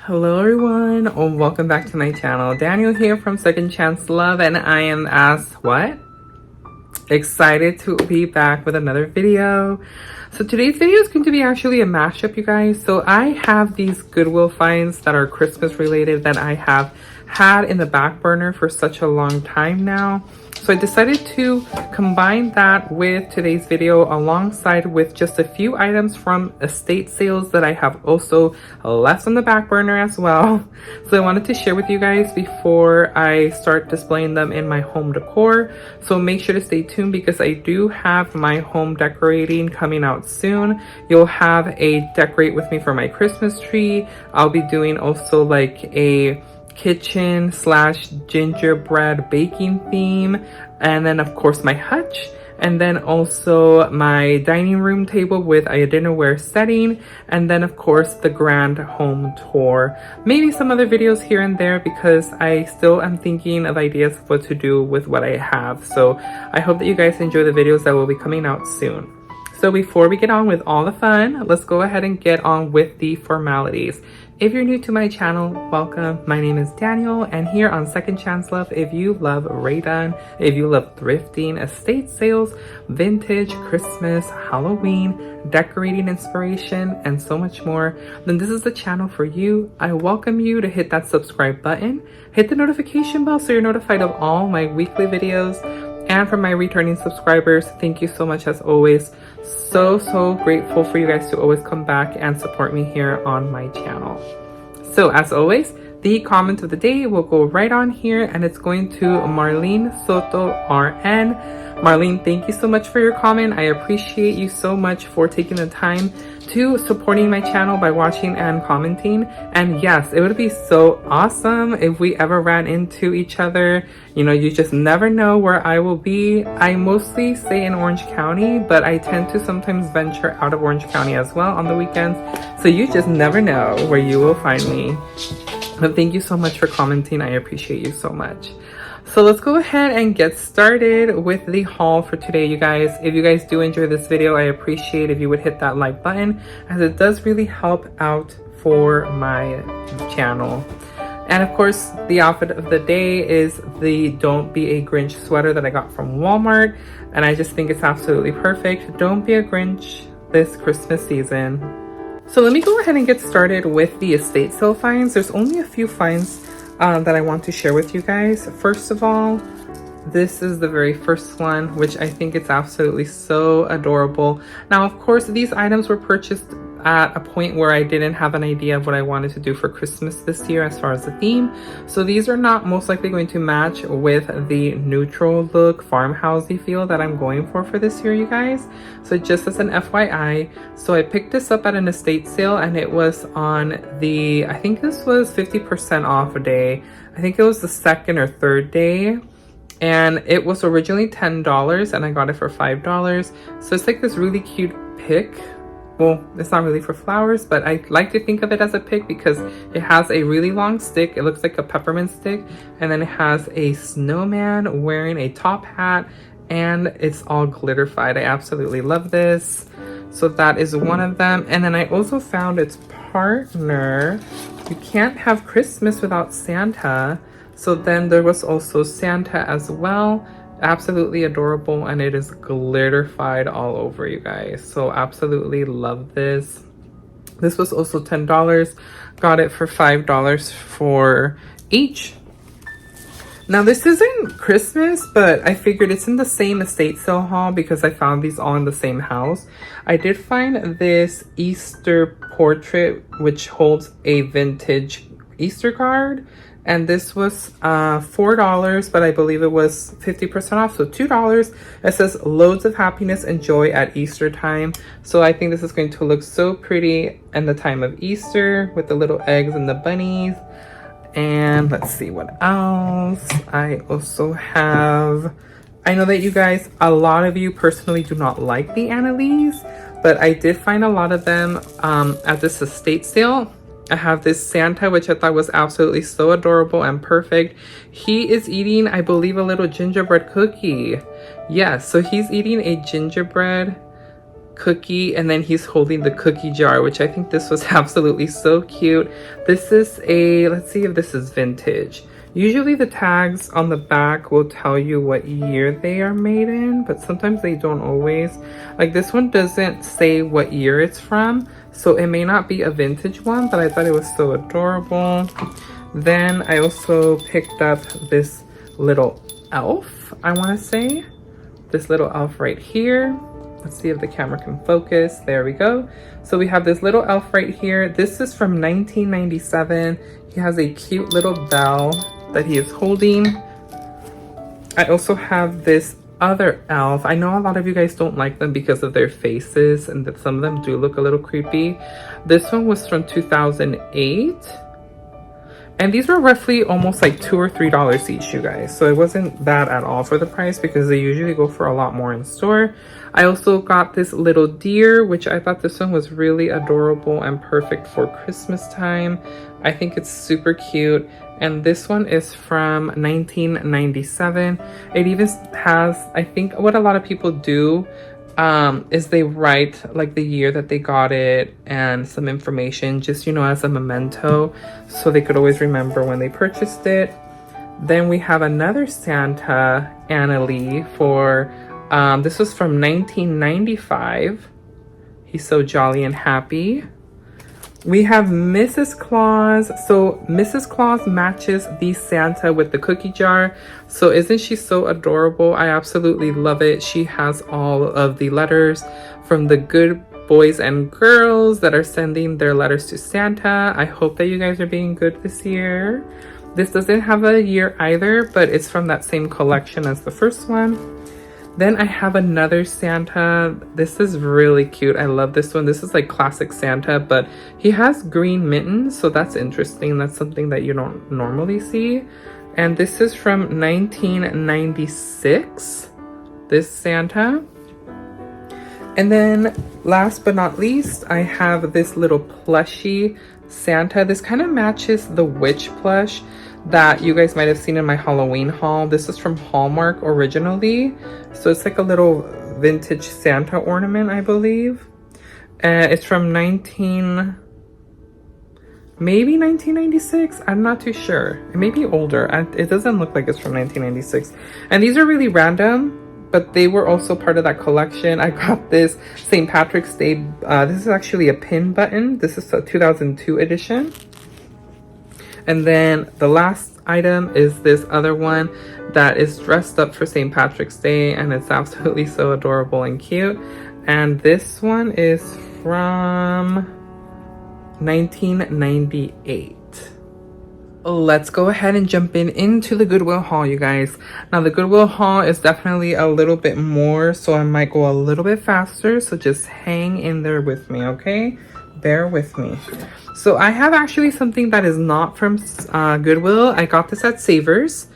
Hello everyone, and welcome back to my channel. Daniel here from Second Chance Love, and I am excited to be back with another video. So today's video is going to be actually a mashup, you guys. So I have these Goodwill finds that are Christmas related that I have had in the back burner for such a long time now. So I decided to combine that with today's video alongside with just a few items from estate sales that I have also left on the back burner as well. So I wanted to share with you guys before I start displaying them in my home decor. So make sure to stay tuned because I do have my home decorating coming out soon. You'll have a decorate with me for my Christmas tree. I'll be doing also like a kitchen / gingerbread baking theme, and then of course my hutch, and then also my dining room table with a dinnerware setting, and then of course the grand home tour. Maybe some other videos here and there because I still am thinking of ideas of what to do with what I have. So I hope that you guys enjoy the videos that will be coming out soon. So before we get on with all the fun, let's go ahead and get on with the formalities. If you're new to my channel, welcome. My name is Daniel, and here on Second Chance Love, if you love Rae Dunn, if you love thrifting, estate sales, vintage, Christmas, Halloween, decorating inspiration, and so much more, then this is the channel for you. I welcome you to hit that subscribe button, hit the notification bell so you're notified of all my weekly videos. And for my returning subscribers, thank you so much as always. So grateful for you guys to always come back and support me here on my channel. So as always, the comment of the day will go right on here, and it's going to Marlene Soto RN. Marlene, thank you so much for your comment. I appreciate you so much for taking the time to supporting my channel by watching and commenting. And yes, it would be so awesome if we ever ran into each other. You know, you just never know where I will be. I mostly stay in Orange County, but I tend to sometimes venture out of Orange County as well on the weekends. So you just never know where you will find me. But thank you so much for commenting. I appreciate you so much. So let's go ahead and get started with the haul for today, you guys. If you guys do enjoy this video, I appreciate if you would hit that like button, as it does really help out for my channel. And of course, the outfit of the day is the Don't Be a Grinch sweater that I got from Walmart. And I just think it's absolutely perfect. Don't be a Grinch this Christmas season. So let me go ahead and get started with the estate sale finds. There's only a few finds that I want to share with you guys. First of all, this is the very first one, which I think it's absolutely so adorable. Now, of course, these items were purchased at a point where I didn't have an idea of what I wanted to do for Christmas this year as far as the theme. So these are not most likely going to match with the neutral look farmhousey feel that I'm going for this year, you guys. So just as an FYI, so I picked this up at an estate sale, and it was on the, I think this was 50% off a day. I think it was the second or third day. And it was originally $10 and I got it for $5. So it's like this really cute pick. Well, it's not really for flowers, but I like to think of it as a pick because it has a really long stick. It looks like a peppermint stick. And then it has a snowman wearing a top hat, and it's all glitterified. I absolutely love this. So that is one of them. And then I also found its partner. You can't have Christmas without Santa. So then there was also Santa as well. Absolutely adorable, and it is glitterified all over, you guys. So absolutely love this. This was also $10. Got it for $5 for each. Now this isn't Christmas, but I figured it's in the same estate sale haul because I found these all in the same house. I did find this Easter portrait, which holds a vintage Easter card. And this was $4, but I believe it was 50% off, so $2. It says loads of happiness and joy at Easter time. So I think this is going to look so pretty in the time of Easter with the little eggs and the bunnies. And let's see what else. I also have, I know that you guys, a lot of you personally do not like the AnnaLees, but I did find a lot of them at this estate sale. I have this Santa, which I thought was absolutely so adorable and perfect. He is eating, I believe, a little gingerbread cookie. Yes, so he's eating a gingerbread cookie, and then he's holding the cookie jar, which I think this was absolutely so cute. This is a, let's see if this is vintage. Usually the tags on the back will tell you what year they are made in, but sometimes they don't always. Like this one doesn't say what year it's from, so it may not be a vintage one, but I thought it was so adorable. Then I also picked up this little elf, I want to say. This little elf right here. Let's see if the camera can focus. There we go. So we have this little elf right here. This is from 1997. He has a cute little bell that he is holding. I also have this other elf. I know a lot of you guys don't like them because of their faces and that some of them do look a little creepy. This one was from 2008. And these were roughly almost like $2 or $3 each, you guys. So it wasn't bad at all for the price because they usually go for a lot more in store. I also got this little deer, which I thought this one was really adorable and perfect for Christmas time. I think it's super cute. And this one is from 1997. It even has, I think what a lot of people do is they write like the year that they got it and some information, just, you know, as a memento, so they could always remember when they purchased it. Then we have another Santa, AnnaLee, for this was from 1995. He's so jolly and happy. We have Mrs. Claus. So Mrs. Claus matches the Santa with the cookie jar. So isn't she so adorable? I absolutely love it. She has all of the letters from the good boys and girls that are sending their letters to Santa. I hope that you guys are being good this year. This doesn't have a year either, but it's from that same collection as the first one. Then I have another Santa. This is really cute. I love this one. This is like classic Santa, but he has green mittens, so that's interesting. That's something that you don't normally see. And this is from 1996, this Santa. And then last but not least, I have this little plushie Santa. This kind of matches the witch plush that you guys might have seen in my Halloween haul. This is from Hallmark originally. So it's like a little vintage Santa ornament, I believe. It's from maybe 1996. I'm not too sure. It may be older. It doesn't look like it's from 1996. And these are really random, but they were also part of that collection. I got this St. Patrick's Day. This is actually a pin button. This is a 2002 edition. And then the last item is this other one that is dressed up for St. Patrick's Day, and it's absolutely so adorable and cute. And this one is from 1998. Let's go ahead and jump into the Goodwill haul, you guys. Now the Goodwill haul is definitely a little bit more, so I might go a little bit faster, so just hang in there with me, okay? Bear with me. So I have actually something that is not from Goodwill. I got this at Savers.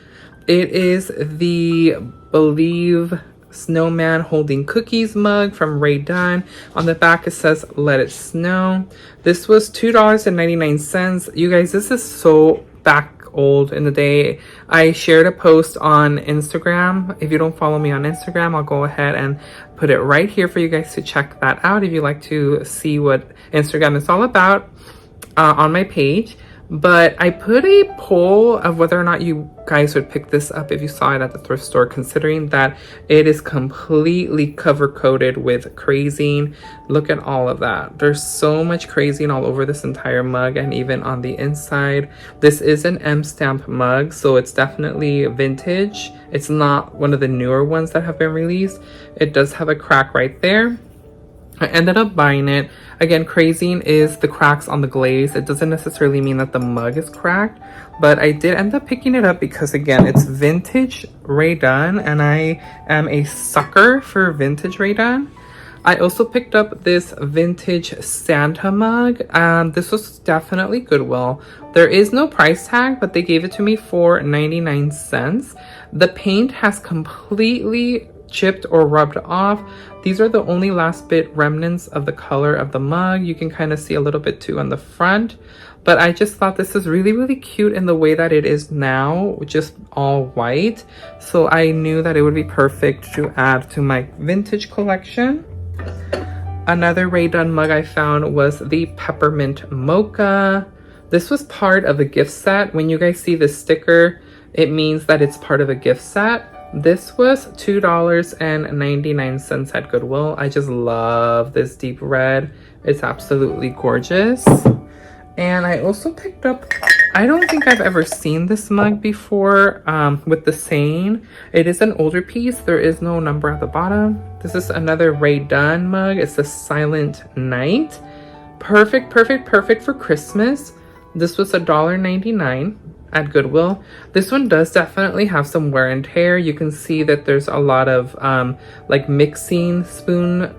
It is the Believe snowman holding cookies mug from Rae Dunn. On the back it says let it snow. This was $2.99. You guys, this is so back old in the day. I shared a post on Instagram. If you don't follow me on Instagram, I'll go ahead and put it right here for you guys to check that out if you like to see what Instagram is all about on my page. But I put a poll of whether or not you guys would pick this up if you saw it at the thrift store, considering that it is completely cover coated with crazing. Look at all of that. There's so much crazing all over this entire mug and even on the inside. This is an M stamp mug, so it's definitely vintage. It's not one of the newer ones that have been released. It does have a crack right there. I ended up buying it. Again, crazing is the cracks on the glaze. It doesn't necessarily mean that the mug is cracked, but I did end up picking it up because, again, it's vintage Rae Dunn, and I am a sucker for vintage Rae Dunn. I also picked up this vintage Santa mug. This was definitely Goodwill. There is no price tag, but they gave it to me for 99 cents. The paint has completely chipped or rubbed off. These are the only last bit remnants of the color of the mug. You can kind of see a little bit too on the front, but I just thought this is really, really cute in the way that it is now, just all white. So I knew that it would be perfect to add to my vintage collection. Another Rae Dunn mug I found was the peppermint mocha. This was part of a gift set. When you guys see this sticker, it means that it's part of a gift set. This was $2.99 at Goodwill. I just love this deep red. It's absolutely gorgeous. And I also picked up, I don't think I've ever seen this mug before, with the saying. It is an older piece. There is no number at the bottom. This is another Rae Dunn mug. It's the Silent Night. Perfect, perfect, perfect for Christmas. This was $1.99 at Goodwill. This one does definitely have some wear and tear. You can see that there's a lot of like mixing spoon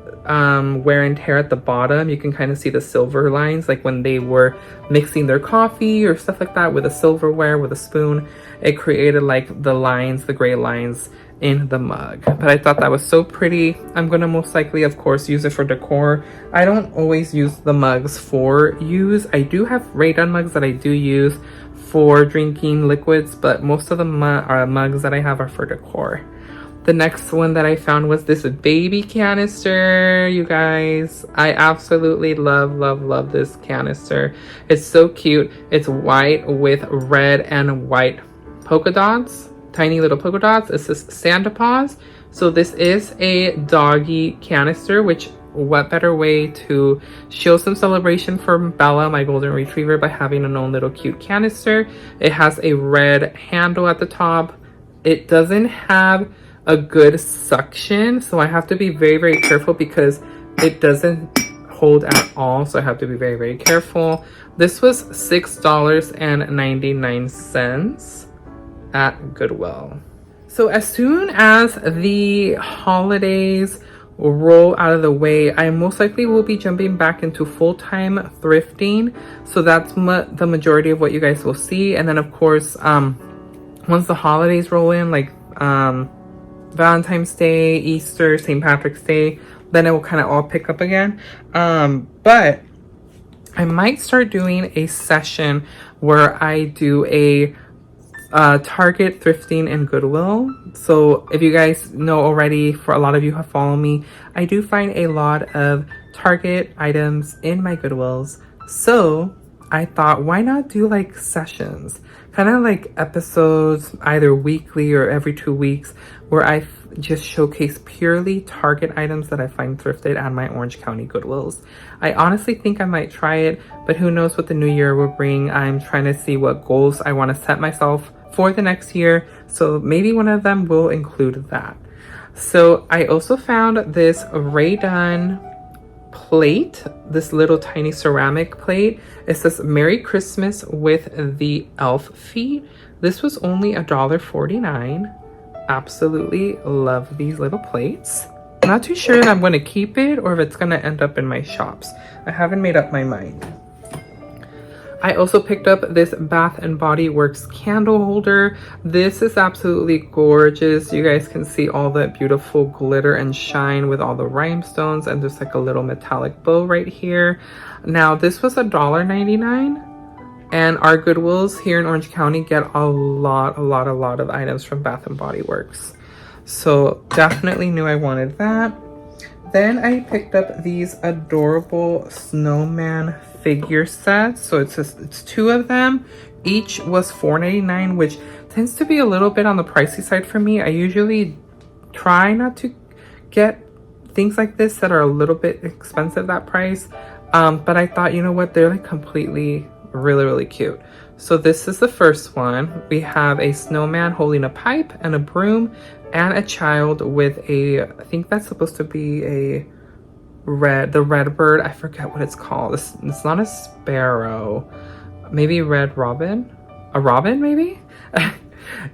wear and tear at the bottom. You can kind of see the silver lines, like when they were mixing their coffee or stuff like that with a silverware with a spoon, it created like the lines, the gray lines in the mug. But I thought that was so pretty. I'm gonna most likely, of course, use it for decor. I don't always use the mugs for use. I do have Rae Dunn mugs that I do use for drinking liquids, but most of the mugs that I have are for decor. The next one that I found was this baby canister, you guys. I absolutely love, love, love this canister. It's so cute. It's white with red and white polka dots, tiny little polka dots. It says Santa Paws. So this is a doggy canister, which what better way to show some celebration for Bella, my golden retriever, by having an own little cute canister. It has a red handle at the top. It doesn't have a good suction, so I have to be very, very careful because it doesn't hold at all, so I have to be very, very careful. This was $6.99 at Goodwill. So as soon as the holidays roll out of the way, I most likely will be jumping back into full-time thrifting, so that's the majority of what you guys will see. And then of course, once the holidays roll in, like Valentine's Day, Easter, St. Patrick's Day, then it will kind of all pick up again. But I might start doing a session where I do a Target thrifting and Goodwill. So if you guys know already, for a lot of you who follow me, I do find a lot of Target items in my Goodwills. So I thought, why not do like sessions, kind of like episodes, either weekly or every 2 weeks, where I just showcase purely Target items that I find thrifted at my Orange County Goodwills. I honestly think I might try it, but who knows what the new year will bring. I'm trying to see what goals I want to set myself for the next year, so maybe one of them will include that. So I also found this Rae Dunn plate, this little tiny ceramic plate. It says Merry Christmas with the elf feet. This was only $1.49. Absolutely love these little plates. I'm not too sure if I'm going to keep it or if it's going to end up in my shops. I haven't made up my mind. I also picked up this Bath and Body Works candle holder. This is absolutely gorgeous. You guys can see all the beautiful glitter and shine with all the rhinestones, and there's like a little metallic bow right here. Now this was $1.99, and our Goodwills here in Orange County get a lot of items from Bath and Body Works. So definitely knew I wanted that. Then I picked up these adorable snowman figure sets. So it's 2 of them. Each was $4.99, which tends to be a little bit on the pricey side for me. I usually try not to get things like this that are a little bit expensive, that price. But I thought, you know what, they're like completely really cute. So this is the first one. We have a snowman holding a pipe and a broom, and a child with a, I think that's supposed to be the red bird. I forget what it's called. It's not a sparrow, maybe red robin, a robin maybe.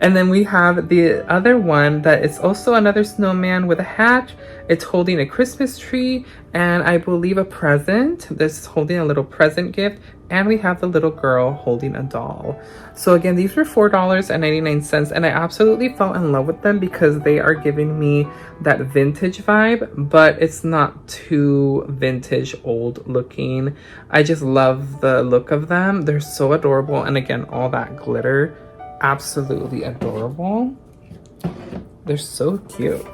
And then we have the other one that is also another snowman with a hat. It's holding a Christmas tree and I believe a present. This is holding a little present gift. And we have the little girl holding a doll. So again, these were $4.99, and I absolutely fell in love with them because they are giving me that vintage vibe, but it's not too vintage old looking. I just love the look of them. They're so adorable. And again, all that glitter, absolutely adorable. They're so cute.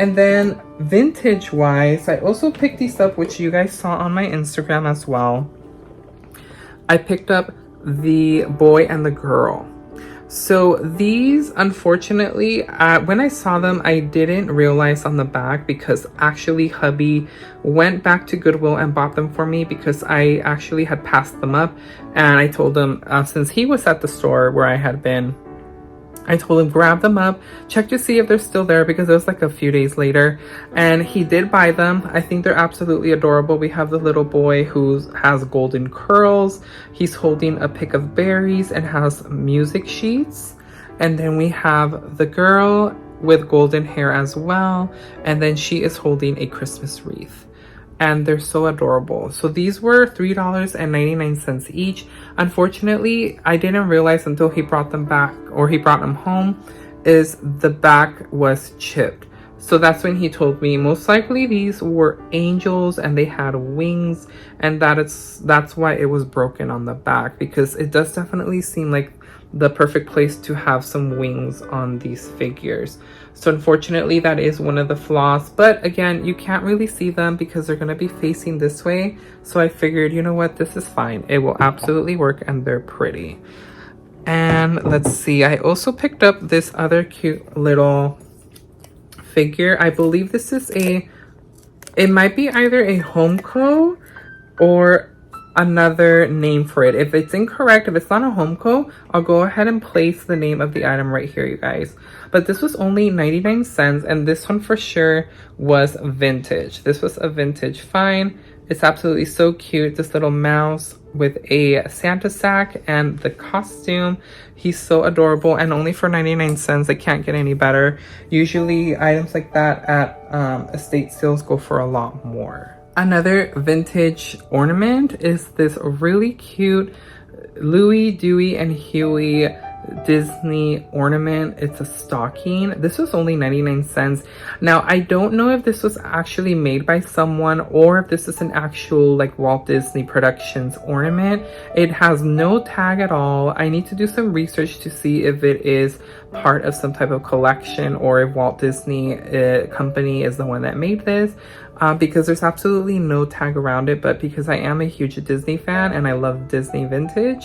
And then vintage wise, I also picked these up, which you guys saw on my Instagram as well. I picked up the boy and the girl. So these, unfortunately, when I saw them, I didn't realize on the back, because actually hubby went back to Goodwill and bought them for me, because I actually had passed them up. And I told him, since he was at the store where I had been, I told him, grab them up, check to see if they're still there, because it was like a few days later. And he did buy them. I think they're absolutely adorable. We have the little boy who has golden curls. He's holding a pick of berries and has music sheets. And then we have the girl with golden hair as well. And then she is holding a Christmas wreath. And they're so adorable. So these were $3.99 each. Unfortunately, I didn't realize until he brought them back, or he brought them home, is the back was chipped. So that's when he told me most likely these were angels and they had wings, and that's why it was broken on the back, because it does definitely seem like the perfect place to have some wings on these figures. So unfortunately, that is one of the flaws. But again, you can't really see them because they're going to be facing this way. So I figured, you know what, this is fine. It will absolutely work, and they're pretty. And let's see, I also picked up this other cute little figure. I believe this is it might be either a Homeco or another name for it. If it's incorrect, if it's not a Homeco, I'll go ahead and place the name of the item right here, you guys. But this was only 99 cents, and this one for sure was vintage. This was a vintage find. It's absolutely so cute. This little mouse with a Santa sack and the costume. He's so adorable, and only for 99 cents. I can't get any better. Usually items like that at estate sales go for a lot more. Another vintage ornament is this really cute Louie, Dewey, and Huey Disney ornament. It's a stocking. This was only 99 cents. Now, I don't know if this was actually made by someone or if this is an actual like Walt Disney Productions ornament. It has no tag at all. I need to do some research to see if it is part of some type of collection or if Walt Disney company is the one that made this. Because there's absolutely no tag around it, but because I am a huge Disney fan and I love Disney vintage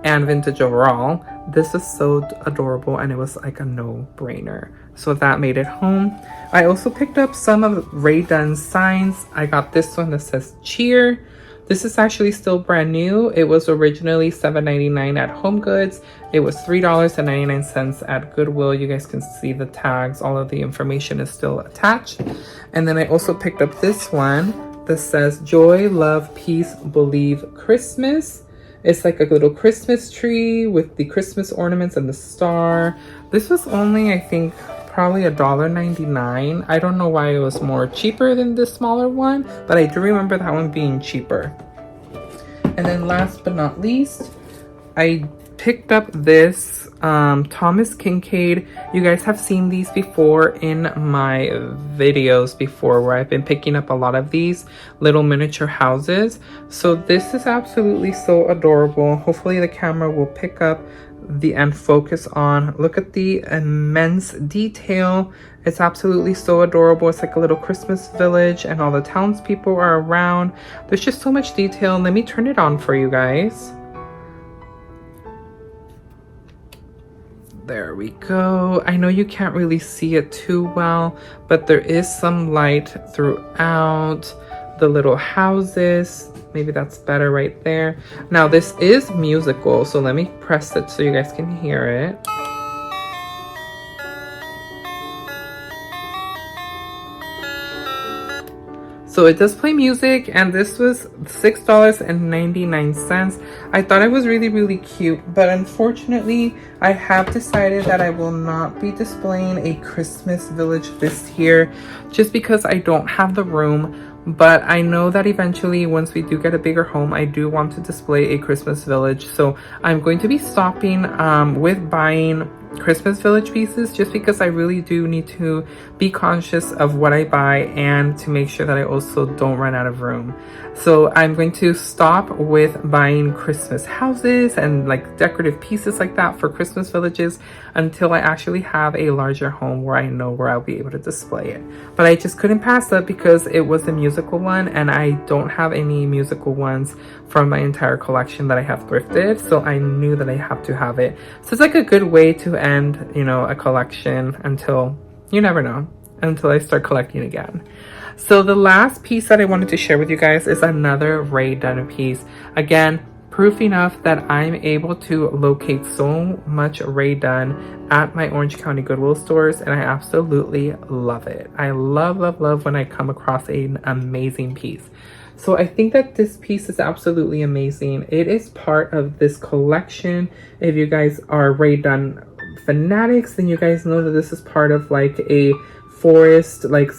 and vintage overall, this is so adorable, and it was like a no-brainer. So that made it home. I also picked up some of Rae Dunn's signs. I got this one that says cheer. This is actually still brand new. It was originally $7.99 at Homegoods. It was $3.99 at Goodwill. You guys can see the tags. All of the information is still attached. And then I also picked up this one that says joy, love, peace, believe, Christmas. It's like a little Christmas tree with the Christmas ornaments and the star. This was only, I think, probably $1.99. I don't know why it was more cheaper than the smaller one, but I do remember that one being cheaper. And then last but not least, I picked up this Thomas Kincaid. You guys have seen these before in my videos before, where I've been picking up a lot of these little miniature houses. So this is absolutely so adorable. Hopefully the camera will pick up and focus on. Look at the immense detail. It's absolutely so adorable. It's like a little Christmas village and all the townspeople are around. There's just so much detail. Let me turn it on for you guys. There we go. I know you can't really see it too well, but there is some light throughout the little houses. Maybe that's better right there. Now this is musical, so let me press it so you guys can hear it. So it does play music, and this was $6.99. I thought it was really, really cute, but unfortunately, I have decided that I will not be displaying a Christmas village this year just because I don't have the room. But I know that eventually, once we do get a bigger home, I do want to display a Christmas village. So I'm going to be stopping with buying Christmas Village pieces, just because I really do need to be conscious of what I buy and to make sure that I also don't run out of room. So I'm going to stop with buying Christmas houses and like decorative pieces like that for Christmas villages until I actually have a larger home where I know where I'll be able to display it. But I just couldn't pass up because it was a musical one, and I don't have any musical ones from my entire collection that I have thrifted, so I knew that I have to have it. So it's like a good way to end, you know, a collection until, you never know, until I start collecting again. So the last piece that I wanted to share with you guys is another Rae Dunn piece. Again, proof enough that I'm able to locate so much Rae Dunn at my Orange County Goodwill stores, and I absolutely love it. I love, love, love when I come across an amazing piece. So I think that this piece is absolutely amazing. It is part of this collection. If you guys are Rae Dunn fanatics, then you guys know that this is part of like a forest, like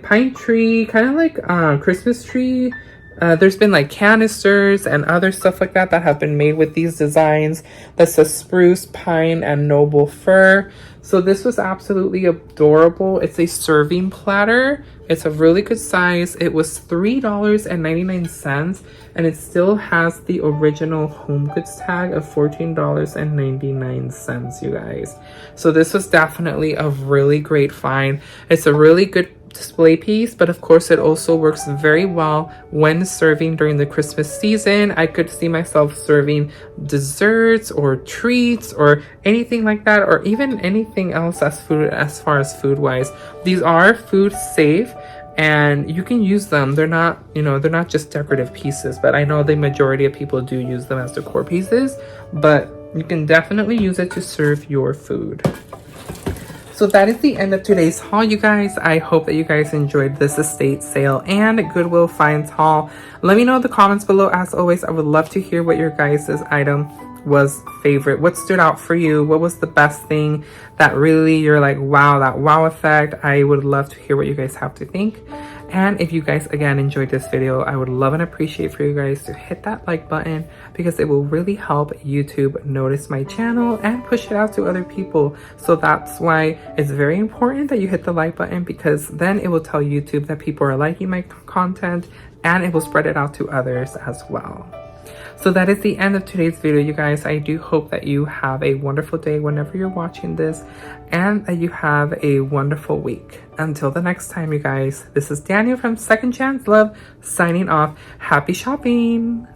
pine tree, kind of like Christmas tree. There's been like canisters and other stuff like that that have been made with these designs that says spruce, pine, and noble fir. So this was absolutely adorable. It's a serving platter. It's a really good size. It was $3.99, and it still has the original Homegoods tag of $14.99, you guys. So this was definitely a really great find. It's a really good display piece, but of course it also works very well when serving during the Christmas season. I could see myself serving desserts or treats or anything like that, or even anything else as far as food wise. These are food safe and you can use them. They're not, you know, they're not just decorative pieces, but I know the majority of people do use them as decor pieces, but you can definitely use it to serve your food. So that is the end of today's haul, you guys. I hope that you guys enjoyed this estate sale and Goodwill finds haul. Let me know in the comments below. As always, I would love to hear what your guys' item was favorite. What stood out for you? What was the best thing that really you're like, wow, that wow effect? I would love to hear what you guys have to think. And if you guys again enjoyed this video, I would love and appreciate for you guys to hit that like button, because it will really help YouTube notice my channel and push it out to other people. So that's why it's very important that you hit the like button, because then it will tell YouTube that people are liking my content and it will spread it out to others as well. So that is the end of today's video, you guys. I do hope that you have a wonderful day whenever you're watching this, and that you have a wonderful week. Until the next time, you guys, this is Daniel from Second Chance Love signing off. Happy shopping!